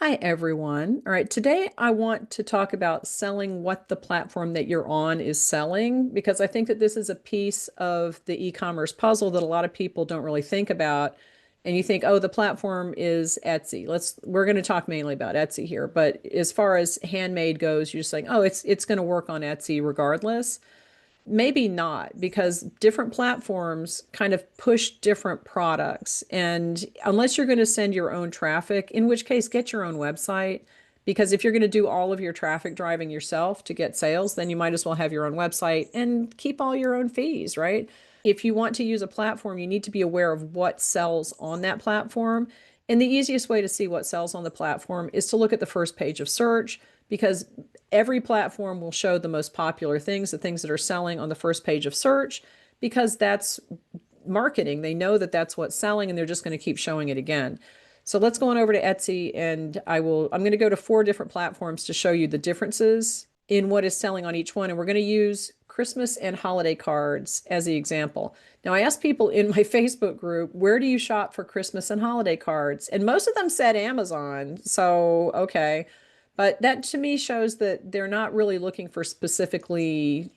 Hi, everyone. All right, today I want to talk about selling what the platform that you're on is selling, because I think that this is a piece of the e-commerce puzzle that a lot of people don't really think about. And you think, oh, the platform is Etsy. We're going to talk mainly about Etsy here, but as far as handmade goes, you're just saying, oh, it's going to work on Etsy regardless. Maybe not, because different platforms kind of push different products. And unless you're going to send your own traffic, in which case, get your own website. Because if you're going to do all of your traffic driving yourself to get sales, then you might as well have your own website and keep all your own fees, right? If you want to use a platform, you need to be aware of what sells on that platform. And the easiest way to see what sells on the platform is to look at the first page of search, because every platform will show the most popular things, the things that are selling on the first page of search, because that's marketing. They know that that's what's selling and they're just going to keep showing it again. So let's go on over to Etsy, and I'm going to go to 4 different platforms to show you the differences in what is selling on each one. And we're going to use Christmas and holiday cards as the example. Now, I asked people in my Facebook group, where do you shop for Christmas and holiday cards? And most of them said Amazon. So, okay. But that to me shows that they're not really looking for specifically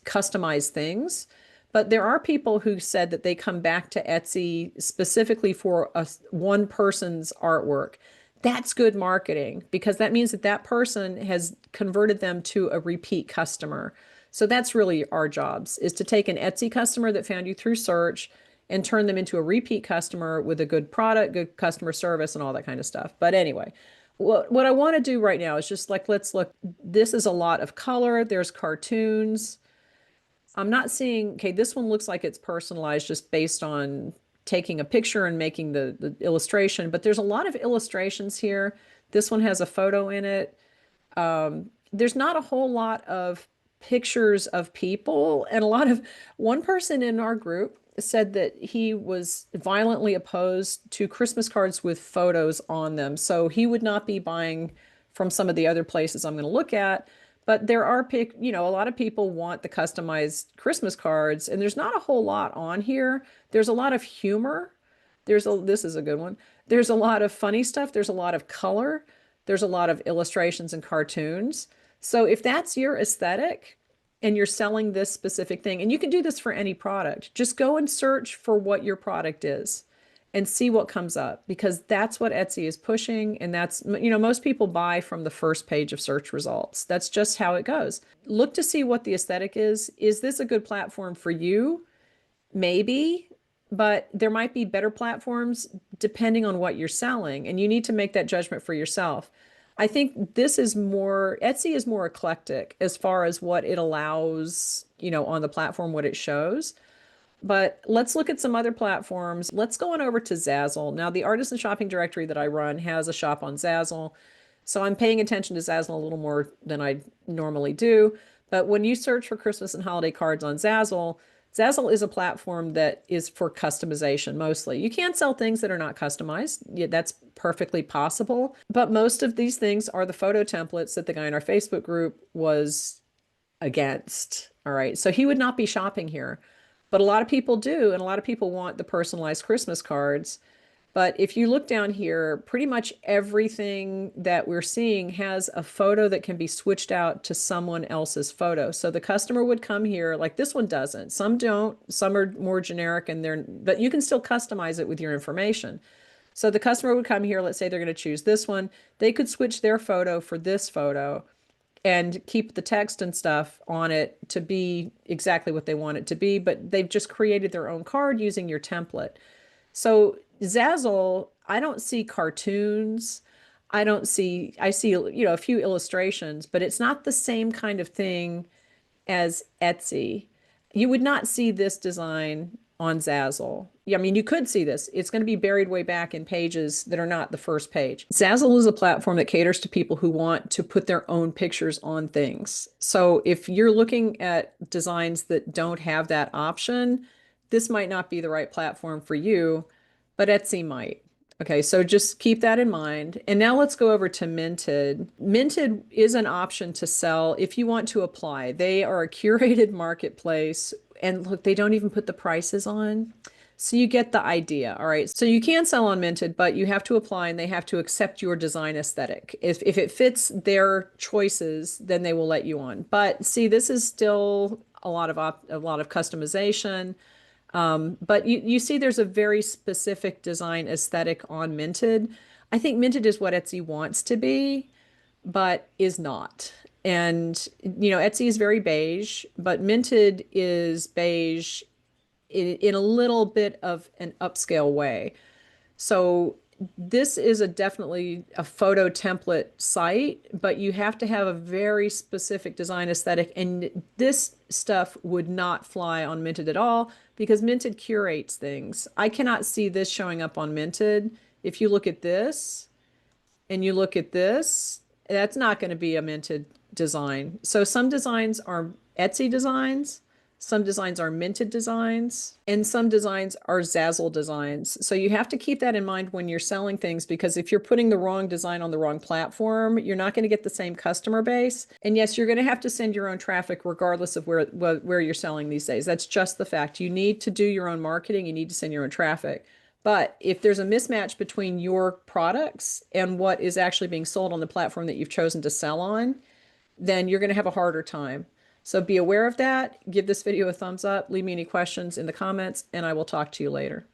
customized things. But there are people who said that they come back to Etsy specifically for one person's artwork. That's good marketing, because that means that that person has converted them to a repeat customer. So that's really our jobs, is to take an Etsy customer that found you through search and turn them into a repeat customer with a good product, good customer service, and all that kind of stuff. But anyway, what I want to do right now is just like, let's look. This is a lot of color. There's cartoons. I'm not seeing, okay, this one looks like it's personalized just based on taking a picture and making the illustration, but there's a lot of illustrations here. This one has a photo in it. There's not a whole lot of pictures of people, and one person in our group said that he was violently opposed to Christmas cards with photos on them. So he would not be buying from some of the other places I'm going to look at. But there are a lot of people want the customized Christmas cards, and there's not a whole lot on here. There's a lot of humor. This is a good one. There's a lot of funny stuff. There's a lot of color. There's a lot of illustrations and cartoons. So if that's your aesthetic and you're selling this specific thing, and you can do this for any product, just go and search for what your product is and see what comes up, because that's what Etsy is pushing. And most people buy from the first page of search results. That's just how it goes. Look to see what the aesthetic is. Is this a good platform for you? Maybe, but there might be better platforms depending on what you're selling, and you need to make that judgment for yourself. I think Etsy is more eclectic as far as what it allows, on the platform, what it shows. But let's look at some other platforms. Let's go on over to Zazzle. Now, the artisan shopping directory that I run has a shop on Zazzle. So I'm paying attention to Zazzle a little more than I normally do. But when you search for Christmas and holiday cards on Zazzle, Zazzle is a platform that is for customization mostly. You can sell things that are not customized. Yeah, that's perfectly possible. But most of these things are the photo templates that the guy in our Facebook group was against. All right. So he would not be shopping here. But a lot of people do, and a lot of people want the personalized Christmas cards. But if you look down here, pretty much everything that we're seeing has a photo that can be switched out to someone else's photo. So the customer would come here, like this one doesn't. Some don't, some are more generic, but you can still customize it with your information. So the customer would come here, let's say they're going to choose this one. They could switch their photo for this photo and keep the text and stuff on it to be exactly what they want it to be, but they've just created their own card using your template. So Zazzle, I don't see cartoons. I see, a few illustrations, but it's not the same kind of thing as Etsy. You would not see this design on Zazzle. Yeah, I mean, you could see this. It's going to be buried way back in pages that are not the first page. Zazzle is a platform that caters to people who want to put their own pictures on things. So if you're looking at designs that don't have that option, this might not be the right platform for you, but Etsy might. Okay, so just keep that in mind. And now let's go over to Minted. Minted is an option to sell if you want to apply. They are a curated marketplace, and look, they don't even put the prices on. So you get the idea. All right. So you can sell on Minted, but you have to apply and they have to accept your design aesthetic. If it fits their choices, then they will let you on. But see, this is still a lot of customization. But you see there's a very specific design aesthetic on Minted. I think Minted is what Etsy wants to be, but is not. And Etsy is very beige, but Minted is beige in a little bit of an upscale way. So this is definitely a photo template site, but you have to have a very specific design aesthetic. And this stuff would not fly on Minted at all because Minted curates things. I cannot see this showing up on Minted. If you look at this and you look at this, that's not going to be a Minted design. So some designs are Etsy designs, some designs are Minted designs, and some designs are Zazzle designs. So you have to keep that in mind when you're selling things, because if you're putting the wrong design on the wrong platform, you're not going to get the same customer base. And yes, you're going to have to send your own traffic regardless of where you're selling these days. That's just the fact. You need to do your own marketing. You need to send your own traffic. But if there's a mismatch between your products and what is actually being sold on the platform that you've chosen to sell on, then you're going to have a harder time. So be aware of that. Give this video a thumbs up. Leave me any questions in the comments, and I will talk to you later.